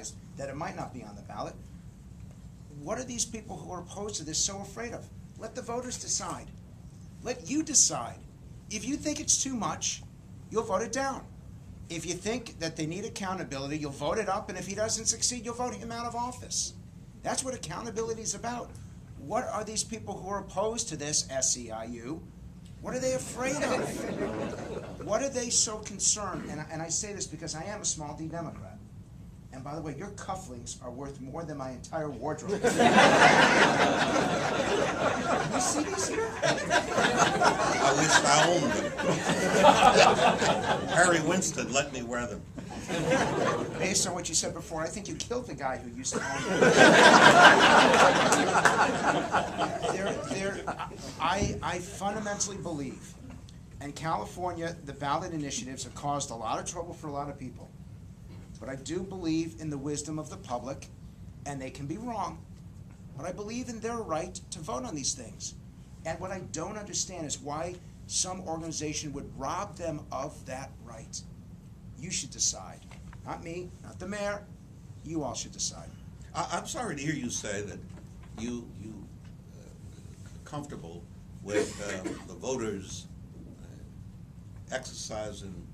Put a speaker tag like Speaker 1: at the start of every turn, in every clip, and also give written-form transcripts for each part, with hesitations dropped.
Speaker 1: realized that it might not be on the ballot. What are these people who are opposed to this so afraid of? Let the voters decide. Let you decide. If you think it's too much, you'll vote it down. If you think that they need accountability, you'll vote it up, and if he doesn't succeed, you'll vote him out of office. That's what accountability is about. What are these people who are opposed to this, SEIU? What are they afraid of? What are they so concerned? And I say this because I am a small D Democrat. And by the way, your cufflinks are worth more than my entire wardrobe. You see these here?
Speaker 2: I wish I owned them. Harry Winston let me wear them.
Speaker 1: Based on what you said before, I think you killed the guy who used to own them. I fundamentally believe, in California, the ballot initiatives have caused a lot of trouble for a lot of people. But I do believe in the wisdom of the public, and they can be wrong, but I believe in their right to vote on these things. And what I don't understand is why some organization would rob them of that right. You should decide. Not me, not the mayor. You all should decide.
Speaker 2: I'm sorry to hear you say that you comfortable with the voters exercising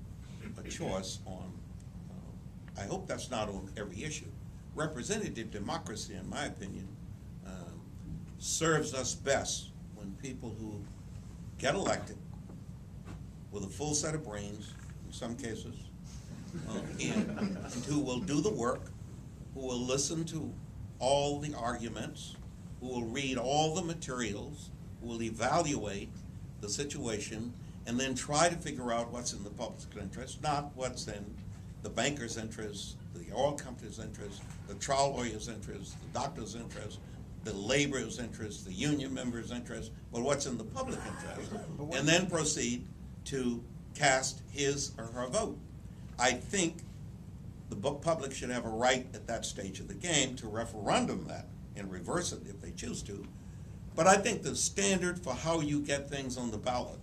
Speaker 2: a choice on. I hope that's not on every issue. Representative democracy, in my opinion, serves us best when people who get elected with a full set of brains, in some cases, and who will do the work, who will listen to all the arguments, who will read all the materials, who will evaluate the situation, and then try to figure out what's in the public's interest, not what's in the banker's interest, the oil company's interest, the trial lawyer's interest, the doctor's interest, the laborer's interest, the union member's interest, but what's in the public interest, and then proceed to cast his or her vote. I think the public should have a right at that stage of the game to referendum that and reverse it if they choose to. But I think the standard for how you get things on the ballot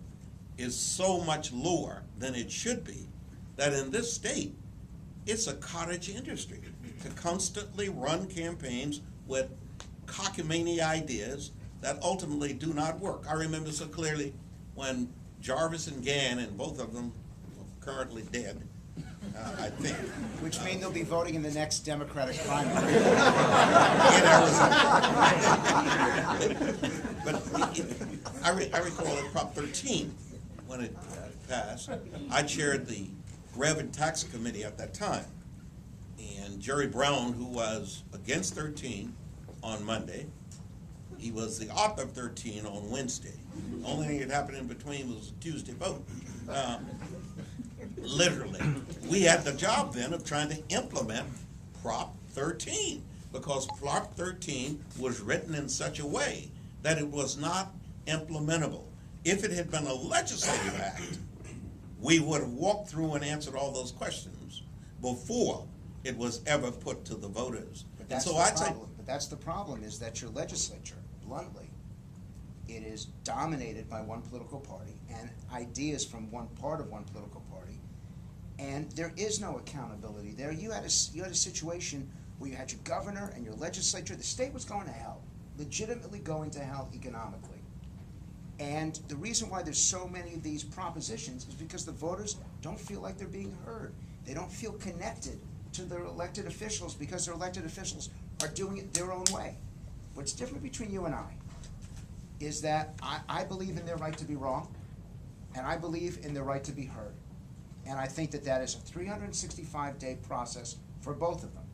Speaker 2: is so much lower than it should be that in this state, it's a cottage industry to constantly run campaigns with cockamamie ideas that ultimately do not work. I remember so clearly when Jarvis and Gann, and both of them are currently dead, I think.
Speaker 1: Which means they'll be voting in the next Democratic primary.
Speaker 2: In Arizona. But I recall at Prop 13, when it passed, I chaired the Rev and Tax Committee at that time. And Jerry Brown, who was against 13 on Monday, he was the author of 13 on Wednesday. The only thing that happened in between was a Tuesday vote. Literally. We had the job then of trying to implement Prop 13 because Prop 13 was written in such a way that it was not implementable. If it had been a legislative act, we would have walked through and answered all those questions before it was ever put to the voters.
Speaker 1: But that's, but that's the problem, is that your legislature, bluntly, it is dominated by one political party and ideas from one part of one political party, and there is no accountability there. You had a situation where you had your governor and your legislature. The state was going to hell, legitimately going to hell economically. And the reason why there's so many of these propositions is because the voters don't feel like they're being heard. They don't feel connected to their elected officials because their elected officials are doing it their own way. What's different between you and I is that I believe in their right to be wrong, and I believe in their right to be heard. And I think that that is a 365-day process for both of them.